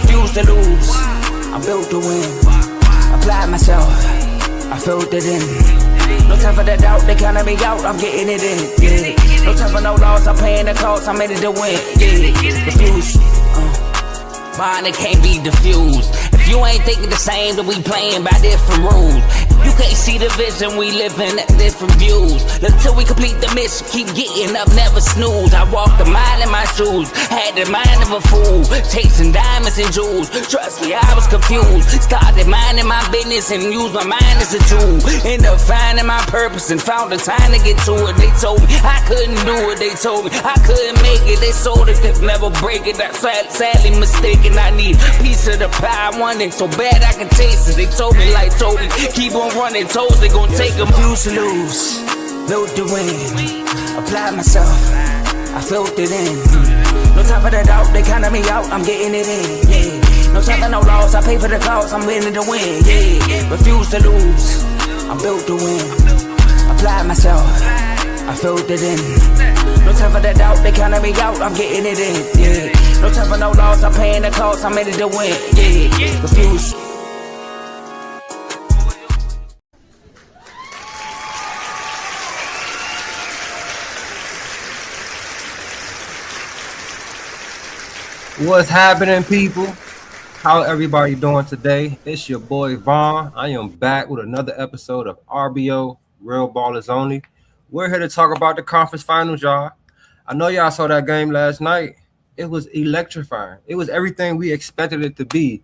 refuse to lose. I'm built to win. Apply myself, I filled it in. No time for the doubt, they counted me out, I'm getting it in. Yeah. No time for no loss, I'm paying the cost, I'm in it to win. Yeah. Refuse. Mine, it can't be diffused. If you ain't thinking the same, then we playing by different rules. You can't see the vision, we living at different views. Until we complete the mission, keep getting up, never snooze. I walked a mile in my shoes, had the mind of a fool, chasing diamonds and jewels. Trust me, I was confused. Started minding my business and used my mind as a tool. Ended up finding my purpose and found the time to get to it. They told me I couldn't do it, they told me I couldn't make it. They sold it, could never break it. That's sadly mistaken. I need a piece of the pie, I want it so bad I can taste it. They told me like Toby, keep on running toes, they gon' take a few to lose. Built to win, apply myself, I filled it in. No time for the doubt, they counted me out, I'm getting it in. Yeah. No time for no loss, I pay for the cost, I'm winning to win. Yeah. Refuse to lose, I'm built to win. Apply myself, I filled it in. No time for the doubt, they counted me out, I'm getting it in. Yeah. No time for no loss, I'm paying the cost, I'm in it to win. Yeah. Refuse. What's happening, people? How everybody doing today? It's your boy Vaughn. I am back with another episode of RBO, Real Ballers Only. We're here to talk about the conference finals, y'all. I know y'all saw that game last night. It was electrifying. It was everything we expected it to be.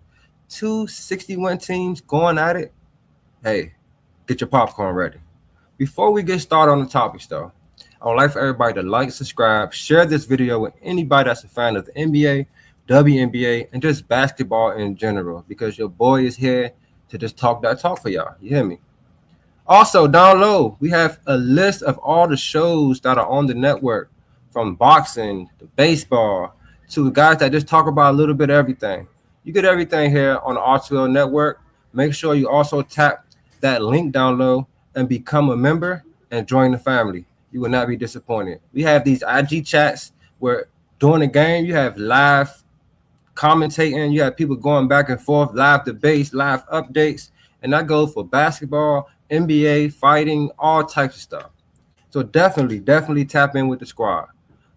2 61 teams going at it. Hey, get your popcorn ready. Before we get started on the topics, though, I would like for everybody to like, subscribe, share this video with anybody that's a fan of the NBA, WNBA, and just basketball in general, because your boy is here to just talk that talk for y'all. You hear me? Also, down low, we have a list of all the shows that are on the network, from boxing to baseball to guys that just talk about a little bit of everything. You get everything here on the R2L network. Make sure you also tap that link down low and become a member and join the family. You will not be disappointed. We have these IG chats where during the game you have live commentating, you have people going back and forth, live debates, live updates, and that goes for basketball, NBA, fighting, all types of stuff. So definitely tap in with the squad.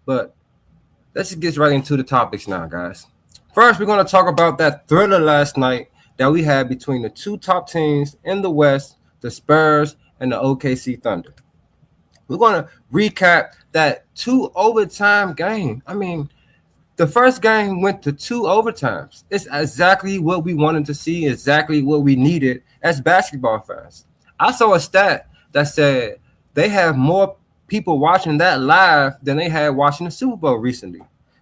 But let's just get right into the topics now, guys. First, we're going to talk about that thriller last night that we had between the two top teams in the West, the Spurs and the OKC Thunder. We're going to recap that 2 overtime game. I mean, the first game went to 2 overtimes. It's exactly what we wanted to see, exactly what we needed as basketball fans. I saw a stat that said they have more people watching that live than they had watching the Super Bowl recently.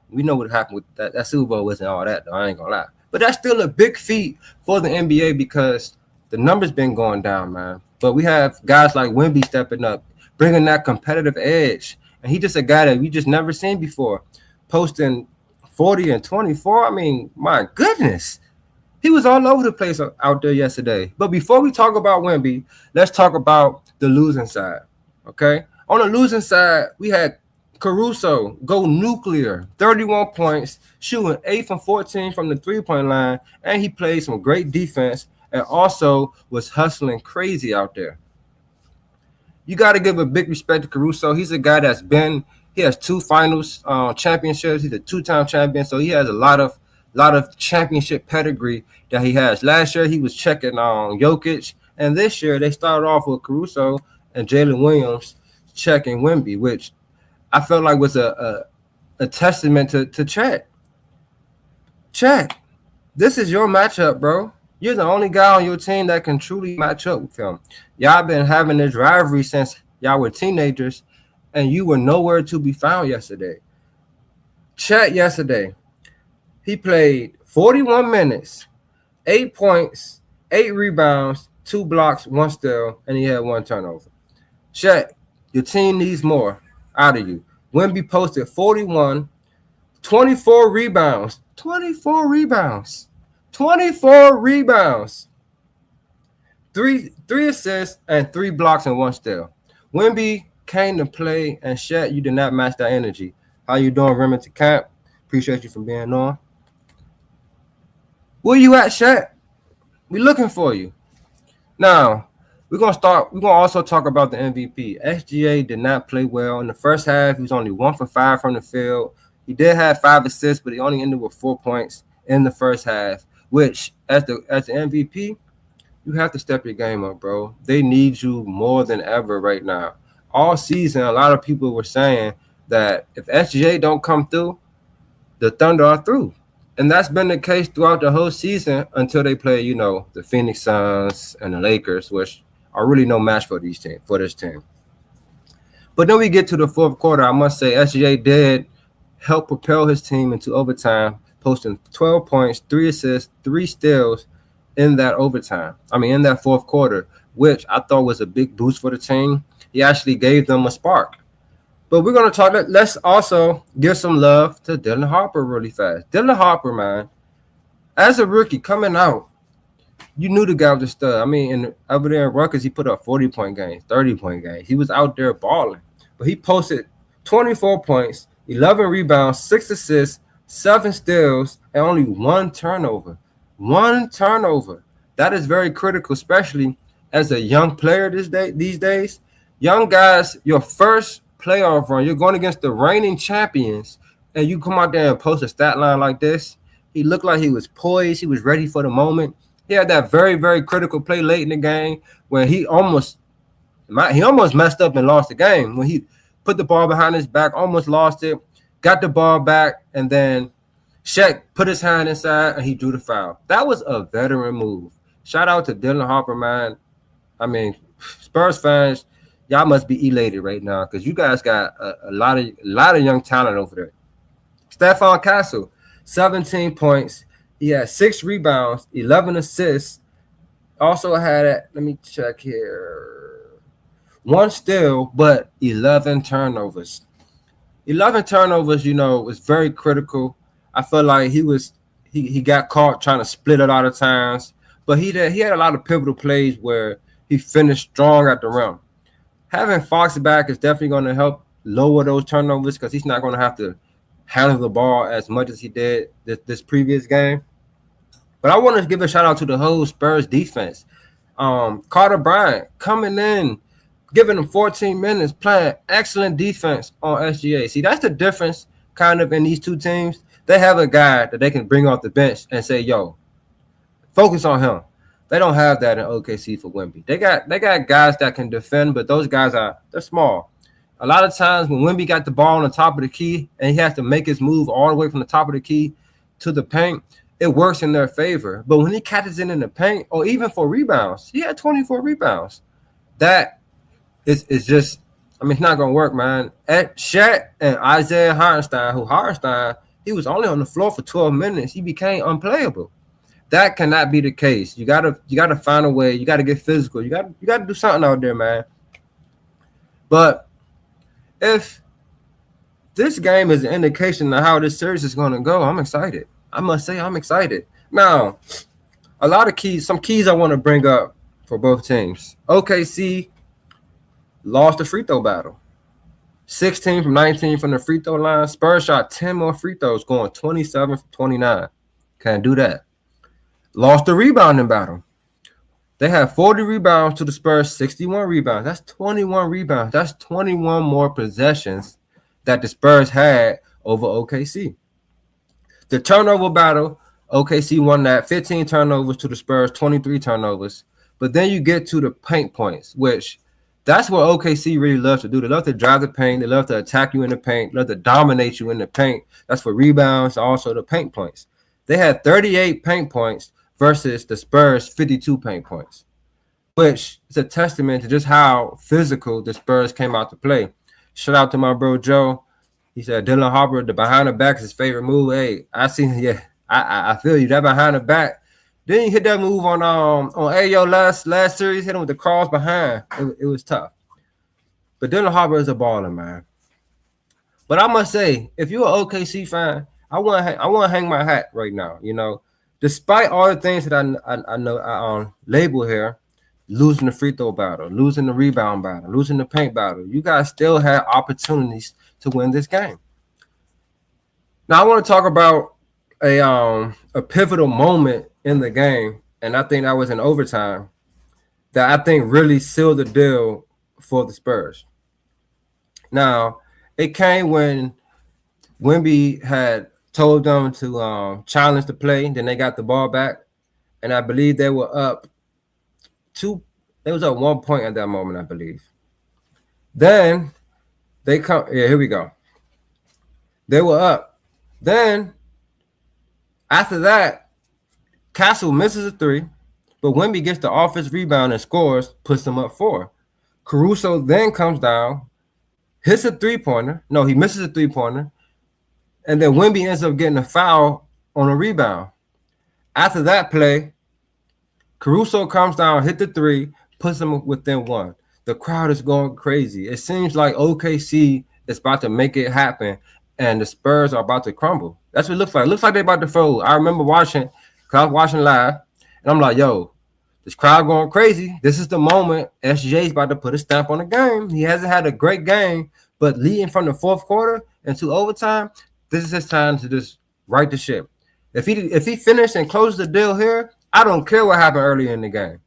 We know what happened with that. That Super Bowl wasn't all that, though. I ain't going to lie. But that's still a big feat for the NBA because the numbers been going down, man. But we have guys like Wemby stepping up, bringing that competitive edge. And he just a guy that we just never seen before, posting 40 and 24. I mean, my goodness. He was all over the place out there yesterday. But before we talk about Wemby, let's talk about the losing side, okay? On the losing side, we had Caruso go nuclear, 31 points, shooting 8 from 14 from the three-point line, and he played some great defense and also was hustling crazy out there. You got to give a big respect to Caruso. He's a guy he has 2 finals championships. He's a 2-time champion, so he has a lot of championship pedigree that he has. Last year, he was checking on Jokic, and this year they started off with Caruso and Jalen Williams checking Wemby, which I felt like was a testament to Chet. Chet, this is your matchup, bro. You're the only guy on your team that can truly match up with him. Y'all been having this rivalry since y'all were teenagers, and you were nowhere to be found yesterday. Chet yesterday, he played 41 minutes, 8 points, 8 rebounds, 2 blocks, 1 steal, and he had 1 turnover. Chet, your team needs more out of you. Wemby posted 41, 24 rebounds, 3 assists, and 3 blocks and 1 steal. Wemby came to play, and Shet, you did not match that energy. How you doing, Remington Camp? Appreciate you for being on. Where you at, Shaq? We looking for you. Now, we're gonna also talk about the MVP. SGA did not play well in the first half. He was only 1 for 5 from the field. He did have 5 assists, but he only ended with 4 points in the first half. Which, as the MVP, you have to step your game up, bro. They need you more than ever right now. All season, a lot of people were saying that if SGA don't come through, the Thunder are through. And that's been the case throughout the whole season until they play, the Phoenix Suns and the Lakers, which are really no match for this team. But then we get to the fourth quarter. I must say, SGA did help propel his team into overtime, posting 12 points, 3 assists, 3 steals in that overtime. In that fourth quarter, which I thought was a big boost for the team. He actually gave them a spark. But we're going to talk. Let's also give some love to Dylan Harper really fast. Dylan Harper, man, as a rookie coming out, you knew the guy was a stud. Over there in Rutgers, he put up 40-point games, 30-point games. He was out there balling. But he posted 24 points, 11 rebounds, 6 assists, 7 steals, and only 1 turnover. 1 turnover. That is very critical, especially as a young player these days. Young guys, your first playoff run, you're going against the reigning champions, and you come out there and post a stat line like this. He looked like he was poised. He was ready for the moment. He had that very, very critical play late in the game when he almost messed up and lost the game. When he put the ball behind his back, almost lost it, got the ball back, and then Shaq put his hand inside and he drew the foul. That was a veteran move. Shout out to Dylan Harper, man. Spurs fans, y'all must be elated right now because you guys got a lot of young talent over there. Stephon Castle, 17 points. He had 6 rebounds, 11 assists. Also had, let me check here, 1 steal, but 11 turnovers. 11 turnovers, was very critical. I feel like he got caught trying to split a lot of times, but he had a lot of pivotal plays where he finished strong at the rim. Having Fox back is definitely going to help lower those turnovers because he's not going to have to handle the ball as much as he did this previous game. But I want to give a shout out to the whole Spurs defense. Carter Bryant coming in, giving him 14 minutes, playing excellent defense on SGA. See, that's the difference kind of in these two teams. They have a guy that they can bring off the bench and say, yo, focus on him. They don't have that in OKC for Wemby. They got guys that can defend, but those guys they're small. A lot of times when Wemby got the ball on the top of the key and he has to make his move all the way from the top of the key to the paint, it works in their favor. But when he catches it in the paint or even for rebounds, he had 24 rebounds. That is just, it's not going to work, man. At Shaq and Isaiah Hartenstein, he was only on the floor for 12 minutes. He became unplayable. That cannot be the case. You gotta find a way. You gotta get physical. You gotta do something out there, man. But if this game is an indication of how this series is gonna go, I'm excited. I must say I'm excited. Now, some keys I want to bring up for both teams. OKC lost the free throw battle. 16 from 19 from the free throw line. Spurs shot 10 more free throws, going 27 from 29. Can't do that. Lost the rebounding battle. They had 40 rebounds to the Spurs, 61 rebounds. That's 21 rebounds. That's 21 more possessions that the Spurs had over OKC. The turnover battle, OKC won that. 15 turnovers to the Spurs, 23 turnovers. But then you get to the paint points, which that's what OKC really loves to do. They love to drive the paint. They love to attack you in the paint. They love to dominate you in the paint. That's for rebounds, also the paint points. They had 38 paint points versus the Spurs 52 paint points, which is a testament to just how physical the Spurs came out to play. Shout out to my bro Joe. He said Dylan Harper, the behind the back is his favorite move. Hey, I feel you. That behind the back. Then you hit that move on Ayo last series, hit him with the cross behind. It was tough. But Dylan Harper is a baller, man. But I must say, if you're an OKC fan, I want to hang my hat right now, Despite all the things that I know I label here, losing the free throw battle, losing the rebound battle, losing the paint battle, you guys still had opportunities to win this game. Now I want to talk about a a pivotal moment in the game, and I think that was in overtime, that I think really sealed the deal for the Spurs. Now, it came when Wemby had told them to challenge the play. Then they got the ball back, and I believe they were up two. They was up 1 point at that moment, I believe. Then they come. Yeah, here we go. They were up. Then after that, Castle misses a three, but Wemby gets the offensive rebound and scores, puts them up 4. Caruso then comes down, hits a three-pointer. No, he misses a three-pointer. And then Wemby ends up getting a foul on a rebound. After that play, Caruso comes down, hit the three, puts them within 1. The crowd is going crazy. It seems like OKC is about to make it happen, and the Spurs are about to crumble. That's what it looks like. It looks like they're about to fold. I remember watching, because I was watching live, and I'm like, yo, this crowd going crazy. This is the moment SJ's about to put a stamp on the game. He hasn't had a great game, but leading from the fourth quarter into overtime, this is his time to just right the ship. If he finished and closed the deal here, I don't care what happened earlier in the game.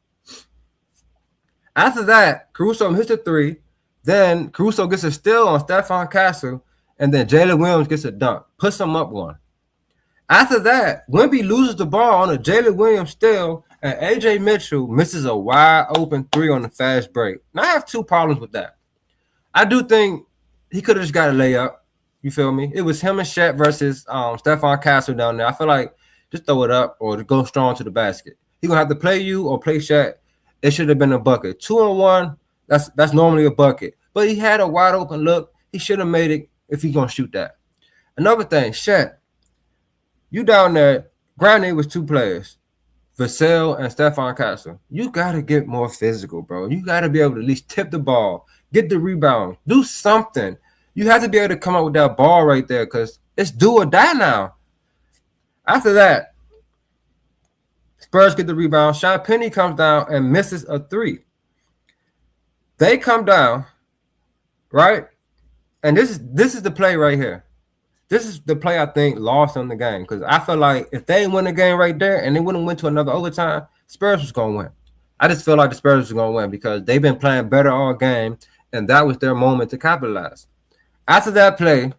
After that, Caruso hits a three. Then Caruso gets a steal on Stephon Castle, and then Jalen Williams gets a dunk, puts him up 1. After that, Wemby loses the ball on a Jalen Williams steal, and AJ Mitchell misses a wide open 3 on the fast break. Now I have 2 problems with that. I do think he could have just got a layup. You feel me? It was him and Shaq versus Stephon Castle down there. I feel like just throw it up or go strong to the basket. He gonna have to play you or play Shaq. It should have been a bucket. 2-on-1, that's normally a bucket. But he had a wide open look. He should have made it if he's gonna shoot that. Another thing, Shaq, you down there, granted it was 2 players, Vassell and Stephon Castle. You gotta get more physical, bro. You gotta be able to at least tip the ball, get the rebound, do something. You have to be able to come up with that ball right there because it's do or die now. After that, Spurs get the rebound. Sean Penny comes down and misses a 3. They come down, right? And this is the play right here. This is the play I think lost on the game because I feel like if they win the game right there and they wouldn't win to another overtime, Spurs was going to win. I just feel like the Spurs was going to win because they've been playing better all game, and that was their moment to capitalize. After that play,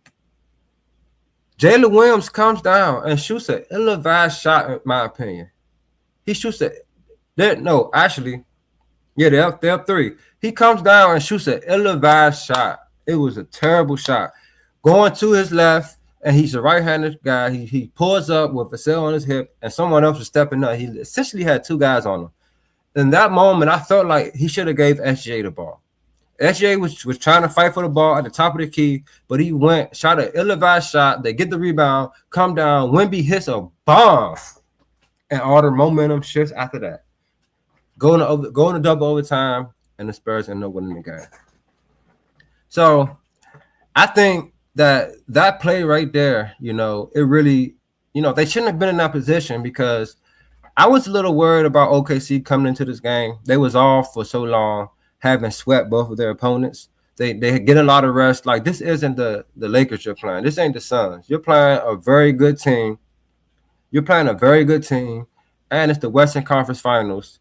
Jalen Williams comes down and shoots an ill-advised shot, in my opinion. He shoots they're up 3. He comes down and shoots an ill-advised shot. It was a terrible shot. Going to his left, and he's a right-handed guy. He pulls up with Vassell on his hip, and someone else was stepping up. He essentially had 2 guys on him. In that moment, I felt like he should have gave SJ the ball. SJ was trying to fight for the ball at the top of the key, but he shot an ill-advised shot. They get the rebound, come down. Wemby hits a bomb, and all the momentum shifts after that. Going to double overtime, and the Spurs end up winning the game. So I think that play right there, it really, they shouldn't have been in that position because I was a little worried about OKC coming into this game. They was off for so long, having swept both of their opponents. They get a lot of rest. Like, this isn't the Lakers you're playing. This ain't the Suns. You're playing a very good team. And it's the Western Conference Finals.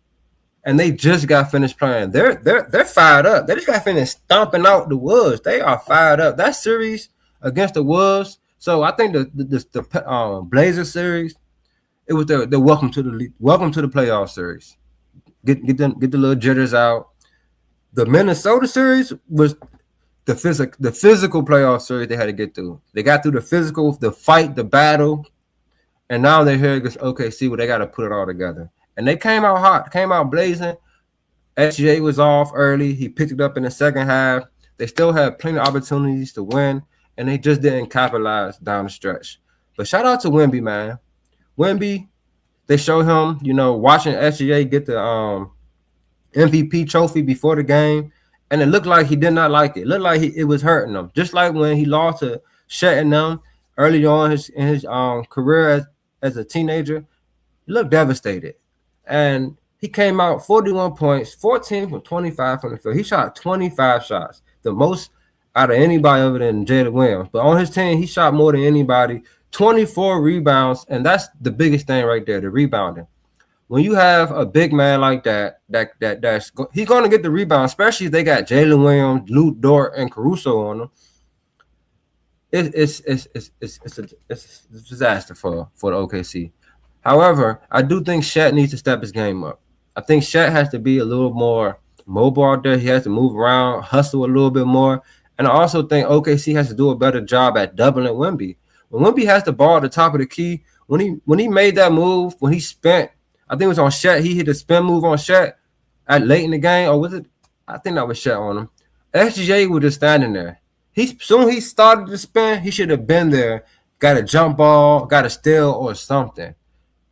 And they just got finished playing. They're fired up. They just got finished stomping out the Wolves. They are fired up. That series against the Wolves. So I think the Blazers series, it was the welcome to the playoff series. Get the little jitters out. The Minnesota series was the physical playoff series they had to get through. They got through the physical, the fight, the battle, and now they're here against OKC where they got to put it all together. And they came out hot, came out blazing. SJ was off early. He picked it up in the second half. They still had plenty of opportunities to win, and they just didn't capitalize down the stretch. But shout out to Wemby, man. Wemby, they showed him, watching SGA get the MVP trophy before the game, and it looked like he did not like it. It looked like it was hurting him. Just like when he lost to Shet and them early on in his career as a teenager, he looked devastated. And he came out 41 points, 14 from 25 from the field. He shot 25 shots, the most out of anybody other than Jalen Williams. But on his team, he shot more than anybody, 24 rebounds, and that's the biggest thing right there, the rebounding. When you have a big man like he's going to get the rebound, especially if they got Jalen Williams, Luke Dort, and Caruso on them. It's a disaster for the OKC. However, I do think Shet needs to step his game up. I think Shet has to be a little more mobile out there. He has to move around, hustle a little bit more. And I also think OKC has to do a better job at doubling Wemby. When Wemby has the ball at the top of the key, when he made that move, when he spent, I think it was on Shet, he hit a spin move on Shet at late in the game, or was it? I think that was Shet on him. SGA was just standing there. Soon he started to spin, he should have been there, got a jump ball, got a steal or something.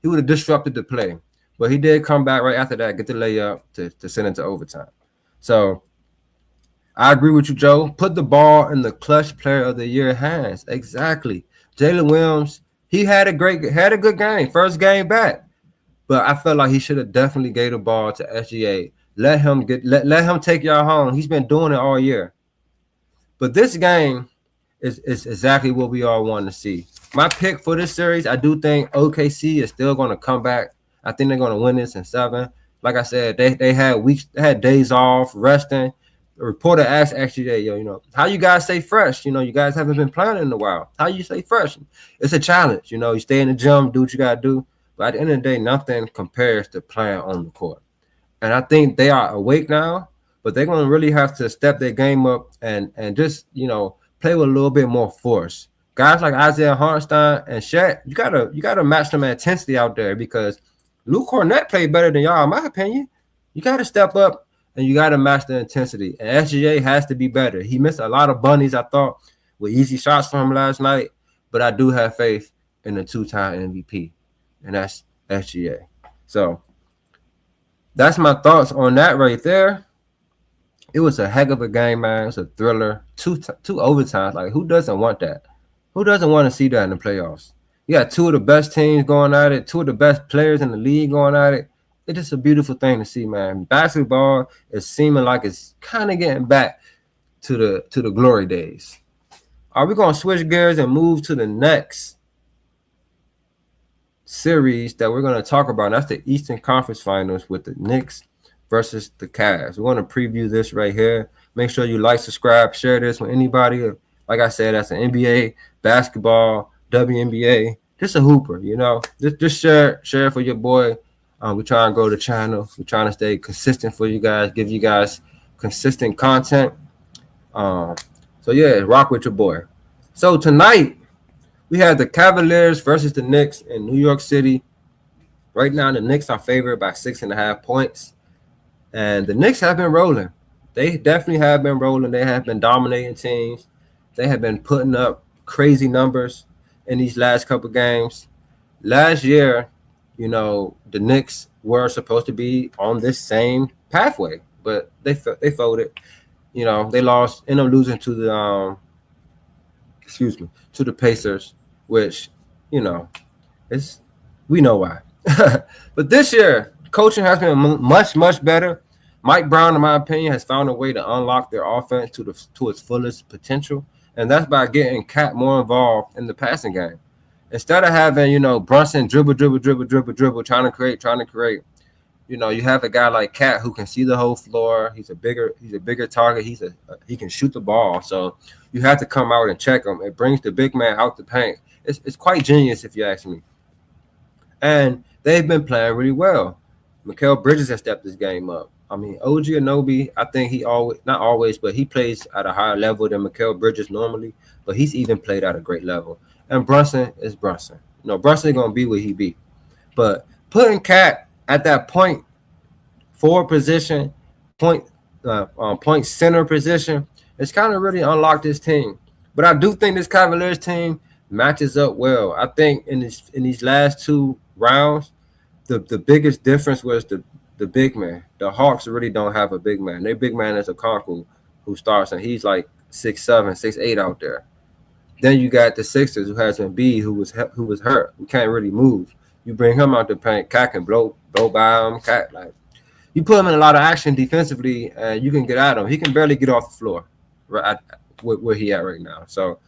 He would have disrupted the play. But he did come back right after that, get the layup to send it to overtime. So I agree with you, Joe. Put the ball in the clutch player of the year hands. Exactly. Jalen Williams, he had a good game, first game back. But I felt like he should have definitely gave the ball to SGA. Let him take y'all home. He's been doing it all year. But this game is exactly what we all want to see. My pick for this series, I do think OKC is still going to come back. I think they're going to win this in 7. Like I said, they had days off, resting. The reporter asked SGA, how you guys stay fresh? You guys haven't been playing in a while. How you stay fresh? It's a challenge. You stay in the gym, do what you got to do. But at the end of the day, nothing compares to playing on the court. And I think they are awake now, but they're going to really have to step their game up and just, play with a little bit more force. Guys like Isaiah Hartenstein and Shaq, you gotta match them intensity out there because Luke Cornett played better than y'all, in my opinion. You got to step up and you got to match the intensity. And SGA has to be better. He missed a lot of bunnies, I thought, with easy shots from him last night, but I do have faith in the 2-time MVP, and that's SGA. So that's my thoughts on that right there. It was a heck of a game, man. It was a thriller. Two overtimes. Like, who doesn't want that? Who doesn't want to see that in the playoffs? You got two of the best teams going at it, two of the best players in the league going at it. It's just a beautiful thing to see, man. Basketball is seeming like it's kind of getting back to the glory days. Are we going to switch gears and move to the next series that we're going to talk about? And that's the Eastern Conference Finals with the Knicks versus the Cavs. We want to preview this right here. Make sure you like, subscribe, share this with anybody. Like I said, that's an NBA, basketball, WNBA. Just a hooper, Just share for your boy. We're trying to grow the channel. We're trying to stay consistent for you guys, give you guys consistent content. So yeah, rock with your boy. So tonight, we have the Cavaliers versus the Knicks in New York City. Right now, the Knicks are favored by 6.5 points. And the Knicks have been rolling. They definitely have been rolling. They have been dominating teams. They have been putting up crazy numbers in these last couple games. Last year, the Knicks were supposed to be on this same pathway, but they folded. They lost, ended up losing to the to the Pacers, which we know why. But this year, coaching has been much better. Mike Brown, in my opinion, has found a way to unlock their offense to its fullest potential, and that's by getting Cat more involved in the passing game. Instead of having, Brunson dribble, trying to create, you have a guy like Cat who can see the whole floor. He's a bigger target. He can shoot the ball. So you have to come out and check him. It brings the big man out the paint. It's quite genius if you ask me. And they've been playing really well. Mikal Bridges has stepped his game up. I mean, OG Anunoby, I think not always, but he plays at a higher level than Mikal Bridges normally, but he's even played at a great level. And Brunson is Brunson. Brunson going to be what he be. But putting Cat at that point forward position, point center position, it's kind of really unlocked this team. But I do think this Cavaliers team matches up well. I think in these last 2 rounds, the biggest difference was the big man. The Hawks really don't have a big man. Their big man is a Okonkwo who starts, and he's like 6'7", 6'8" out there. Then you got the Sixers who has Embiid who was hurt. Who can't really move. You bring him out the paint, Cat can blow by him. Cat, like, you put him in a lot of action defensively, and you can get at him. He can barely get off the floor right where he at right now. So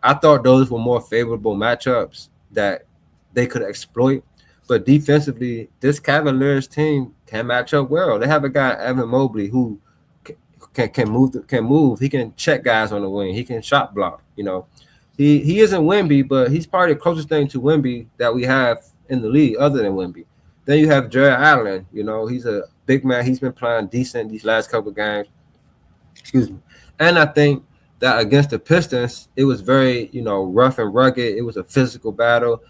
I thought those were more favorable matchups that they could exploit. But defensively, this Cavaliers team can match up well. They have a guy, Evan Mobley, who can move. Can move. He can check guys on the wing. He can shot block. He isn't Wemby, but he's probably the closest thing to Wemby that we have in the league, other than Wemby. Then you have Jared Allen. He's a big man. He's been playing decent these last couple of games. Excuse me. And I think that against the Pistons, it was very, rough and rugged. It was a physical battle.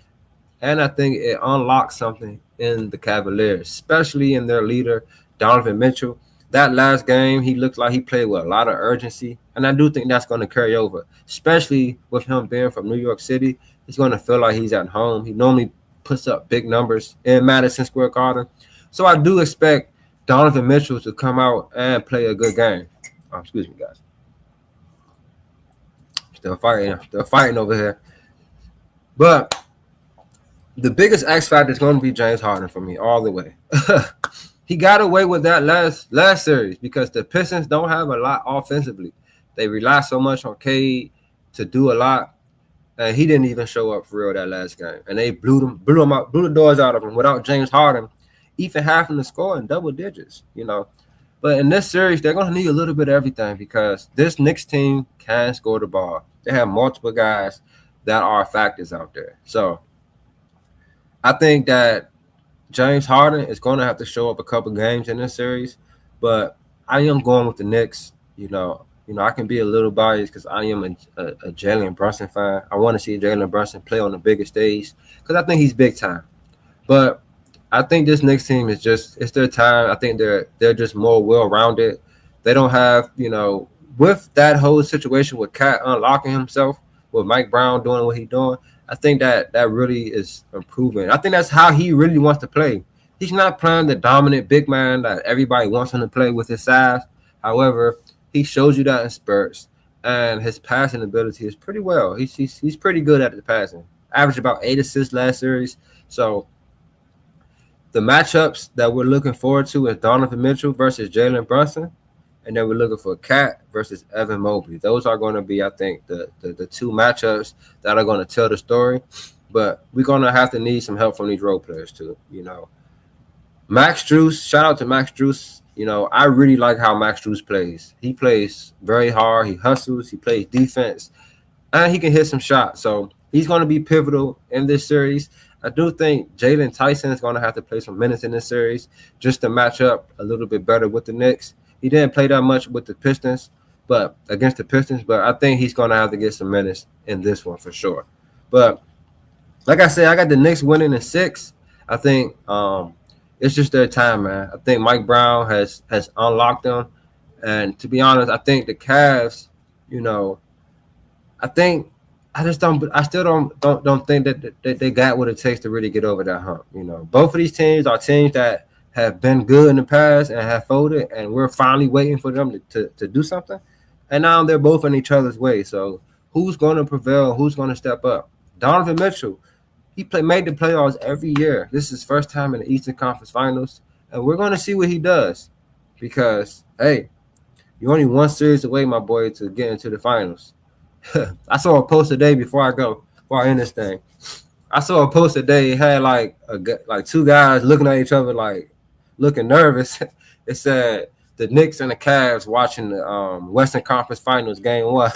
And I think it unlocked something in the Cavaliers, especially in their leader, Donovan Mitchell. That last game, he looked like he played with a lot of urgency. And I do think that's going to carry over, especially with him being from New York City. He's going to feel like he's at home. He normally puts up big numbers in Madison Square Garden. So I do expect Donovan Mitchell to come out and play a good game. Excuse me, guys. Still fighting over here. But the biggest X factor is going to be James Harden for me all the way. He got away with that last series because the Pistons don't have a lot offensively. They rely so much on Cade to do a lot, and he didn't even show up for real that last game. And they blew the doors out of him without James Harden even having to score in double digits. But in this series, they're going to need a little bit of everything because this Knicks team can score the ball. They have multiple guys that are factors out there. So I think that James Harden is going to have to show up a couple games in this series, but I am going with the Knicks. I can be a little biased because I am a Jalen Brunson fan. I want to see Jalen Brunson play on the biggest stage because I think he's big time. But I think this Knicks team it's their time. I think they're just more well-rounded. They don't have, with that whole situation with Cat unlocking himself, with Mike Brown doing what he's doing, I think that really is improving. I think that's how he really wants to play. He's not playing the dominant big man that everybody wants him to play with his size. However, he shows you that in Spurs, and his passing ability is pretty well. He's pretty good at the passing. Averaged about 8 assists last series. So the matchups that we're looking forward to is Donovan Mitchell versus Jalen Brunson, and then we're looking for Cat versus Evan Mobley. Those are going to be, I think, the two matchups that are going to tell the story. But we're going to have to need some help from these role players too. Max Strus, shout out to Max Strus. I really like how Max Strus plays. He plays very hard. He hustles. He plays defense, and he can hit some shots. So he's going to be pivotal in this series. I do think Jalen Tyson is going to have to play some minutes in this series just to match up a little bit better with the Knicks. He didn't play that much with the Pistons, but I think he's going to have to get some minutes in this one for sure. But like I said, I got the Knicks winning in 6. I think it's just their time, man. I think Mike Brown has unlocked them, and to be honest, I think the Cavs, I still don't think that they got what it takes to really get over that hump. Both of these teams are teams that have been good in the past and have folded, and we're finally waiting for them to do something. And now they're both in each other's way. So who's going to prevail? Who's going to step up? Donovan Mitchell, he made the playoffs every year. This is his first time in the Eastern Conference Finals, and we're going to see what he does because, hey, you're only one series away, my boy, to get into the finals. I saw a post today before I end this thing. I saw a post today. It had like two guys looking at each other, like looking nervous. It said the Knicks and the Cavs watching the Western Conference Finals game 1,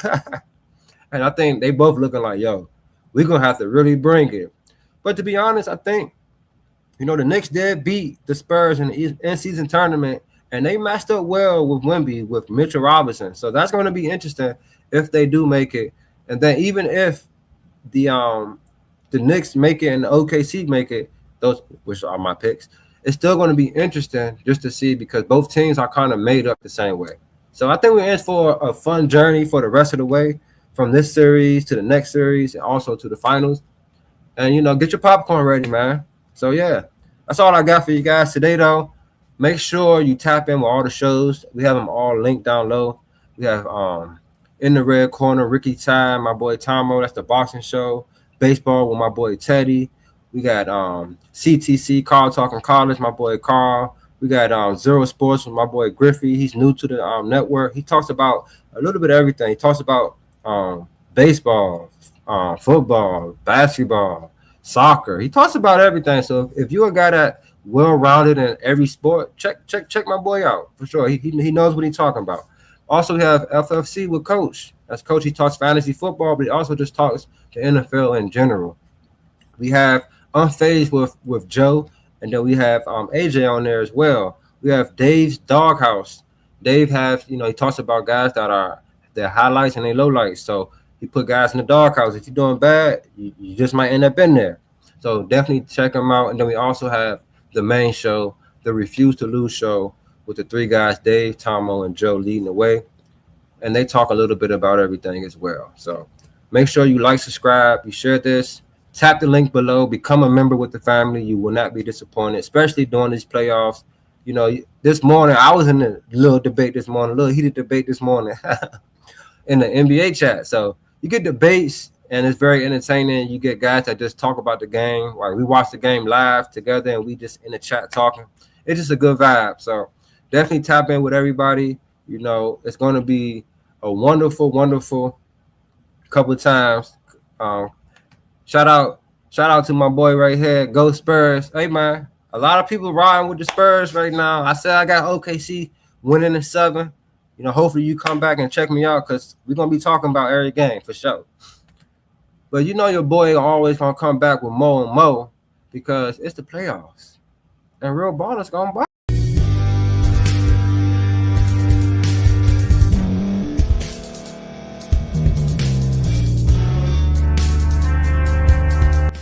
and I think they both looking like, yo, we're gonna have to really bring it. But to be honest, I think the Knicks did beat the Spurs in the in-season tournament, and they matched up well with Wemby, with Mitchell Robinson. So that's going to be interesting if they do make it. And then even if the Knicks make it and the OKC make it, those which are my picks, it's still going to be interesting just to see because both teams are kind of made up the same way. So I think we're in for a fun journey for the rest of the way from this series to the next series and also to the finals. And, get your popcorn ready, man. So, yeah, that's all I got for you guys today, though. Make sure you tap in with all the shows. We have them all linked down low. We have In the Red Corner, Ricky Ty, my boy Tomo. That's the boxing show. Baseball with my boy Teddy. We got CTC, Carl Talking College, my boy Carl. We got Zero Sports with my boy Griffey. He's new to the network. He talks about a little bit of everything. He talks about baseball, football, basketball, soccer. He talks about everything. So if you're a guy that well-rounded in every sport, check my boy out for sure. He knows what he's talking about. Also, we have FFC with Coach. That's Coach. He talks fantasy football, but he also just talks the NFL in general. We have Unfazed with Joe, and then we have AJ on there as well. We have Dave's Doghouse. Dave has, he talks about guys that are their highlights and their lowlights. So he put guys in the doghouse. If you're doing bad, you just might end up in there. So definitely check them out. And then we also have the main show, the Refuse to Lose show, with the three guys, Dave, Tomo, and Joe leading the way. And they talk a little bit about everything as well. So make sure you like, subscribe, you share this. Tap the link below. Become a member with the family. You will not be disappointed, especially during these playoffs. This morning, I was in a little debate this morning, a little heated debate this morning in the NBA chat. So you get debates, and it's very entertaining. You get guys that just talk about the game. Like, we watch the game live together, and we just in the chat talking. It's just a good vibe. So definitely tap in with everybody. It's going to be a wonderful, wonderful couple of times. Shout out to my boy right here. Go Spurs. Hey, man, a lot of people riding with the Spurs right now. I said I got OKC winning in 7. Hopefully you come back and check me out, because we're going to be talking about every game for sure. But your boy always going to come back with more and more, because it's the playoffs. And real ballers going to buy.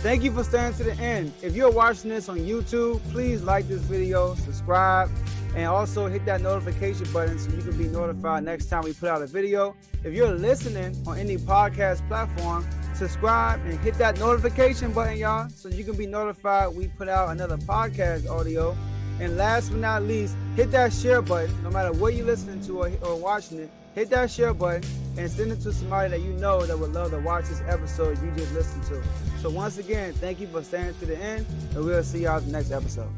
Thank you for staying to the end. If you're watching this on YouTube, please like this video, subscribe, and also hit that notification button so you can be notified next time we put out a video. If you're listening on any podcast platform, subscribe and hit that notification button, y'all, so you can be notified we put out another podcast audio. And last but not least, hit that share button. No matter what you're listening to or watching it, hit that share button and send it to somebody that you know that would love to watch this episode you just listened to. So once again, thank you for staying to the end, and we'll see y'all in the next episode.